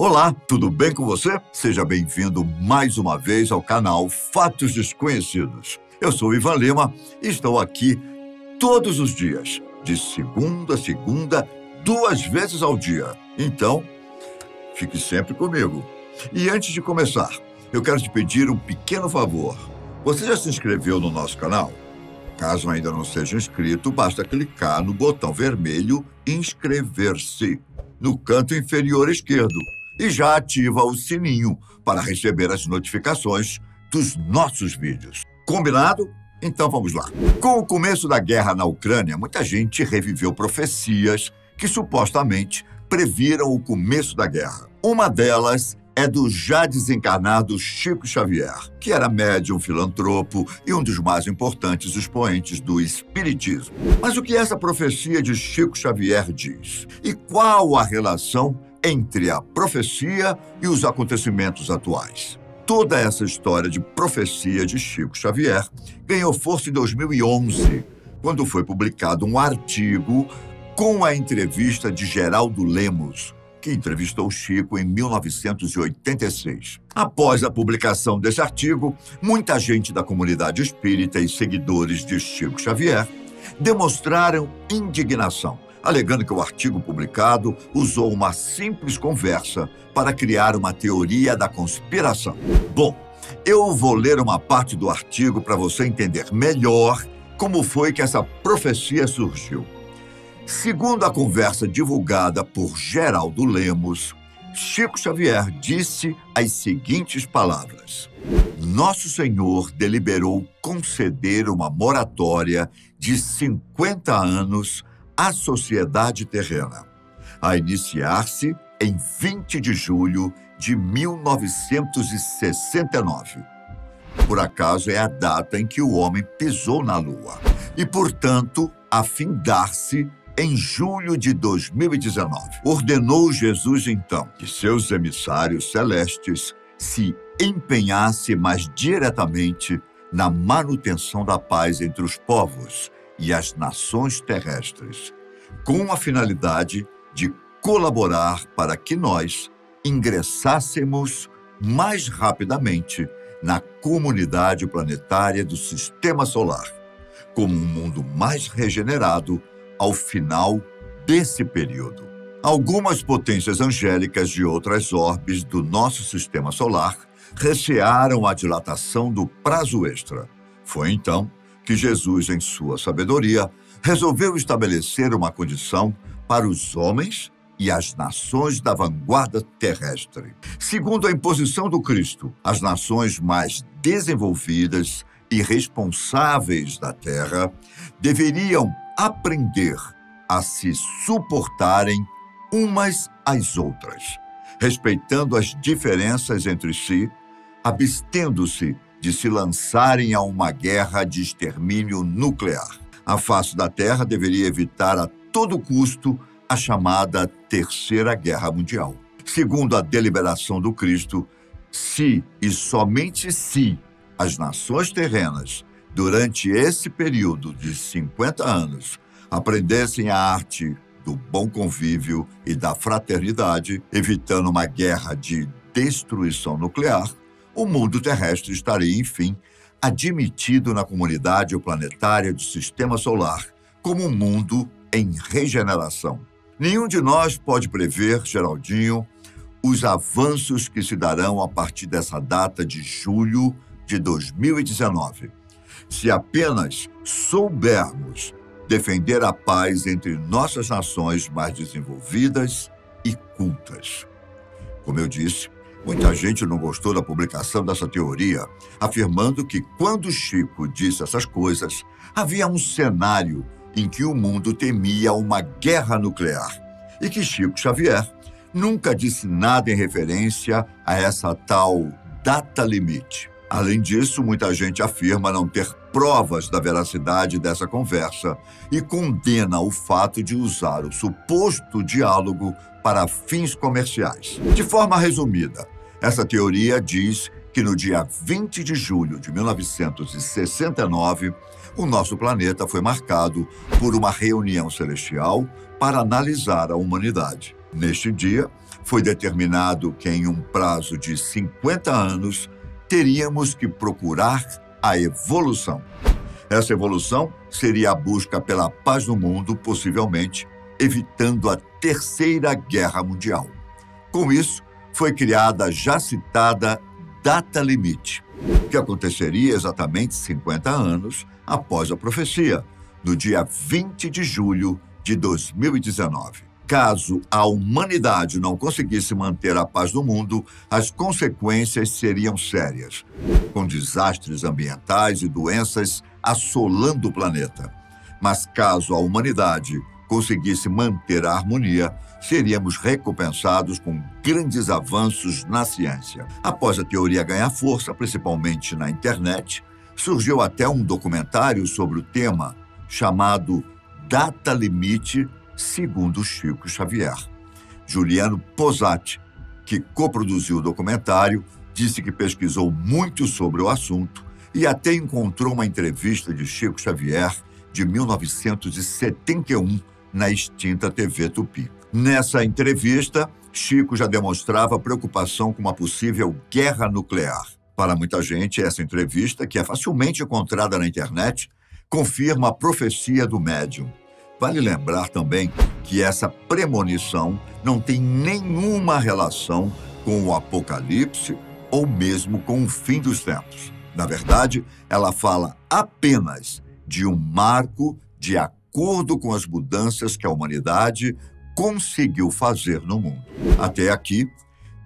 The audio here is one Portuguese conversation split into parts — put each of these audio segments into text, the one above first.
Olá, tudo bem com você? Seja bem-vindo mais uma vez ao canal Fatos Desconhecidos. Eu sou Ivan Lima e estou aqui todos os dias, de segunda a segunda, 2 vezes ao dia. Então, fique sempre comigo. E antes de começar, eu quero te pedir um pequeno favor. Você já se inscreveu no nosso canal? Caso ainda não seja inscrito, basta clicar no botão vermelho Inscrever-se, no canto inferior esquerdo, e já ativa o sininho para receber as notificações dos nossos vídeos. Combinado? Então vamos lá. Com o começo da guerra na Ucrânia, muita gente reviveu profecias que supostamente previram o começo da guerra. Uma delas é do já desencarnado Chico Xavier, que era médium, filantropo e um dos mais importantes expoentes do espiritismo. Mas o que essa profecia de Chico Xavier diz? E qual a relação entre a profecia e os acontecimentos atuais? Toda essa história de profecia de Chico Xavier ganhou força em 2011, quando foi publicado um artigo com a entrevista de Geraldo Lemos, que entrevistou Chico em 1986. Após a publicação desse artigo, muita gente da comunidade espírita e seguidores de Chico Xavier demonstraram indignação, alegando que o artigo publicado usou uma simples conversa para criar uma teoria da conspiração. Bom, eu vou ler uma parte do artigo para você entender melhor como foi que essa profecia surgiu. Segundo a conversa divulgada por Geraldo Lemos, Chico Xavier disse as seguintes palavras: Nosso Senhor deliberou conceder uma moratória de 50 anos à sociedade terrena, a iniciar-se em 20 de julho de 1969. Por acaso é a data em que o homem pisou na Lua e, portanto, a findar-se em julho de 2019. Ordenou Jesus, então, que seus emissários celestes se empenhassem mais diretamente na manutenção da paz entre os povos e as nações terrestres, com a finalidade de colaborar para que nós ingressássemos mais rapidamente na comunidade planetária do Sistema Solar, como um mundo mais regenerado ao final desse período. Algumas potências angélicas de outras orbes do nosso Sistema Solar recearam a dilatação do prazo extra. Foi então que Jesus, em sua sabedoria, resolveu estabelecer uma condição para os homens e as nações da vanguarda terrestre. Segundo a imposição do Cristo, as nações mais desenvolvidas e responsáveis da Terra deveriam aprender a se suportarem umas às outras, respeitando as diferenças entre si, abstendo-se de se lançarem a uma guerra de extermínio nuclear. A face da Terra deveria evitar a todo custo a chamada Terceira Guerra Mundial. Segundo a deliberação do Cristo, se e somente se as nações terrenas, durante esse período de 50 anos, aprendessem a arte do bom convívio e da fraternidade, evitando uma guerra de destruição nuclear, o mundo terrestre estaria, enfim, admitido na comunidade planetária do Sistema Solar como um mundo em regeneração. Nenhum de nós pode prever, Geraldinho, os avanços que se darão a partir dessa data de julho de 2019. Se apenas soubermos defender a paz entre nossas nações mais desenvolvidas e cultas. Como eu disse, muita gente não gostou da publicação dessa teoria, afirmando que quando Chico disse essas coisas, havia um cenário em que o mundo temia uma guerra nuclear e que Chico Xavier nunca disse nada em referência a essa tal data limite. Além disso, muita gente afirma não ter provas da veracidade dessa conversa e condena o fato de usar o suposto diálogo para fins comerciais. De forma resumida, essa teoria diz que no dia 20 de julho de 1969, o nosso planeta foi marcado por uma reunião celestial para analisar a humanidade. Neste dia, foi determinado que em um prazo de 50 anos teríamos que procurar a evolução. Essa evolução seria a busca pela paz no mundo, possivelmente evitando a Terceira Guerra Mundial. Com isso, foi criada a já citada data limite, que aconteceria exatamente 50 anos após a profecia, no dia 20 de julho de 2019. Caso a humanidade não conseguisse manter a paz no mundo, as consequências seriam sérias, com desastres ambientais e doenças assolando o planeta. Mas caso a humanidade conseguisse manter a harmonia, seríamos recompensados com grandes avanços na ciência. Após a teoria ganhar força, principalmente na internet, surgiu até um documentário sobre o tema, chamado Data Limite, segundo Chico Xavier. Juliano Posati, que coproduziu o documentário, disse que pesquisou muito sobre o assunto e até encontrou uma entrevista de Chico Xavier de 1971 na extinta TV Tupi. Nessa entrevista, Chico já demonstrava preocupação com uma possível guerra nuclear. Para muita gente, essa entrevista, que é facilmente encontrada na internet, confirma a profecia do médium. Vale lembrar também que essa premonição não tem nenhuma relação com o Apocalipse ou mesmo com o fim dos tempos. Na verdade, ela fala apenas de um marco de acordo com as mudanças que a humanidade conseguiu fazer no mundo. Até aqui,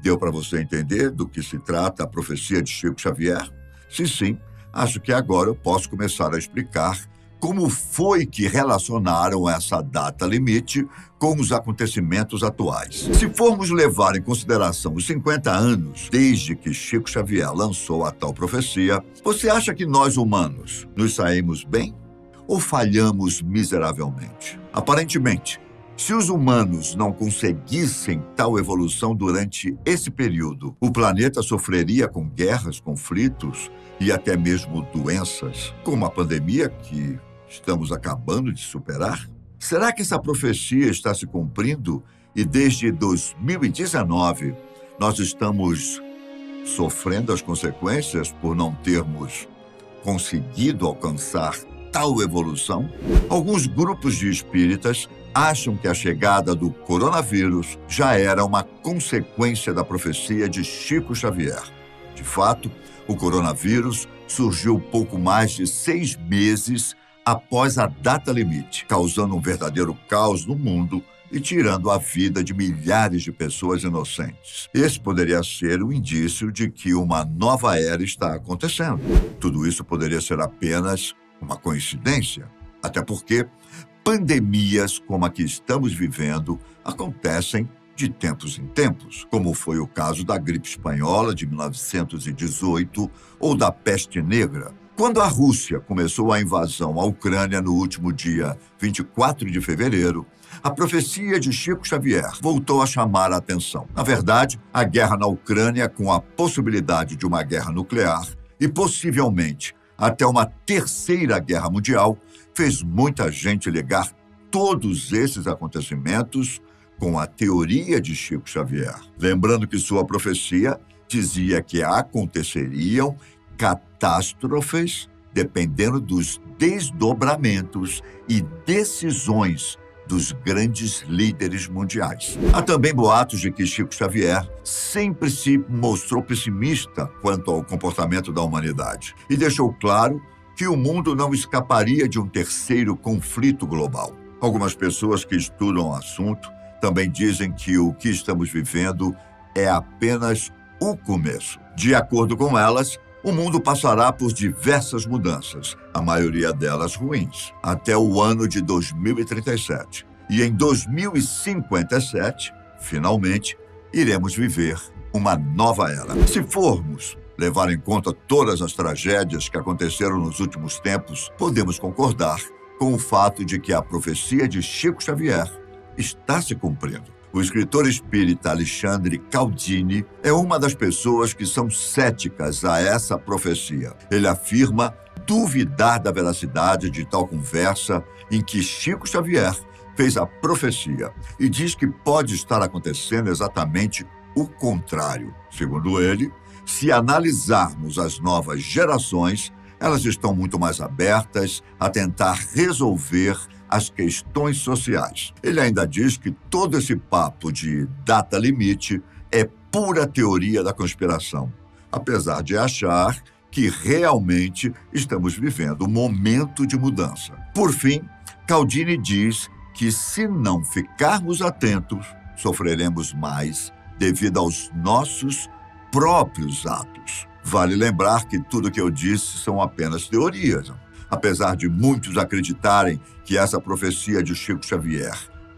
deu para você entender do que se trata a profecia de Chico Xavier? Se sim, acho que agora eu posso começar a explicar como foi que relacionaram essa data limite com os acontecimentos atuais. Se formos levar em consideração os 50 anos desde que Chico Xavier lançou a tal profecia, você acha que nós humanos nos saímos bem ou falhamos miseravelmente? Aparentemente, se os humanos não conseguissem tal evolução durante esse período, o planeta sofreria com guerras, conflitos e até mesmo doenças, como a pandemia que estamos acabando de superar? Será que essa profecia está se cumprindo e desde 2019 nós estamos sofrendo as consequências por não termos conseguido alcançar tal evolução? Alguns grupos de espíritas acham que a chegada do coronavírus já era uma consequência da profecia de Chico Xavier. De fato, o coronavírus surgiu pouco mais de 6 meses após a data limite, causando um verdadeiro caos no mundo e tirando a vida de milhares de pessoas inocentes. Esse poderia ser um indício de que uma nova era está acontecendo. Tudo isso poderia ser apenas uma coincidência, até porque pandemias como a que estamos vivendo acontecem de tempos em tempos, como foi o caso da gripe espanhola de 1918 ou da peste negra. Quando a Rússia começou a invasão à Ucrânia no último dia 24 de fevereiro, a profecia de Chico Xavier voltou a chamar a atenção. Na verdade, a guerra na Ucrânia, com a possibilidade de uma guerra nuclear e possivelmente até uma terceira guerra mundial, fez muita gente ligar todos esses acontecimentos com a teoria de Chico Xavier. Lembrando que sua profecia dizia que aconteceriam catástrofes dependendo dos desdobramentos e decisões dos grandes líderes mundiais. Há também boatos de que Chico Xavier sempre se mostrou pessimista quanto ao comportamento da humanidade e deixou claro que o mundo não escaparia de um terceiro conflito global. Algumas pessoas que estudam o assunto também dizem que o que estamos vivendo é apenas o começo. De acordo com elas, o mundo passará por diversas mudanças, a maioria delas ruins, até o ano de 2037. E em 2057, finalmente, iremos viver uma nova era. Se formos levar em conta todas as tragédias que aconteceram nos últimos tempos, podemos concordar com o fato de que a profecia de Chico Xavier está se cumprindo. O escritor espírita Alexandre Caldini é uma das pessoas que são céticas a essa profecia. Ele afirma duvidar da veracidade de tal conversa em que Chico Xavier fez a profecia e diz que pode estar acontecendo exatamente o contrário. Segundo ele, se analisarmos as novas gerações, elas estão muito mais abertas a tentar resolver as questões sociais. Ele ainda diz que todo esse papo de data limite é pura teoria da conspiração, apesar de achar que realmente estamos vivendo um momento de mudança. Por fim, Cialdini diz que se não ficarmos atentos, sofreremos mais devido aos nossos próprios atos. Vale lembrar que tudo que eu disse são apenas teorias. Apesar de muitos acreditarem que essa profecia de Chico Xavier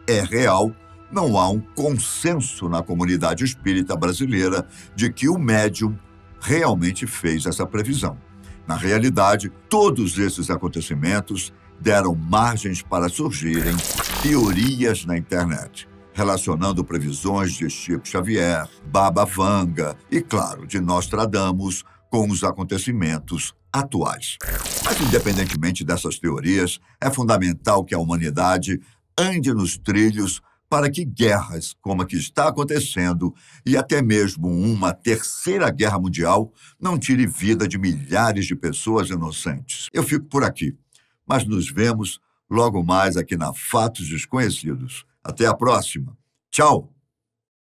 é real, não há um consenso na comunidade espírita brasileira de que o médium realmente fez essa previsão. Na realidade, todos esses acontecimentos deram margens para surgirem teorias na internet, relacionando previsões de Chico Xavier, Baba Vanga e, claro, de Nostradamus com os acontecimentos atuais. Mas, independentemente dessas teorias, é fundamental que a humanidade ande nos trilhos para que guerras como a que está acontecendo e até mesmo uma terceira guerra mundial não tire vida de milhares de pessoas inocentes. Eu fico por aqui, mas nos vemos logo mais aqui na Fatos Desconhecidos. Até a próxima. Tchau!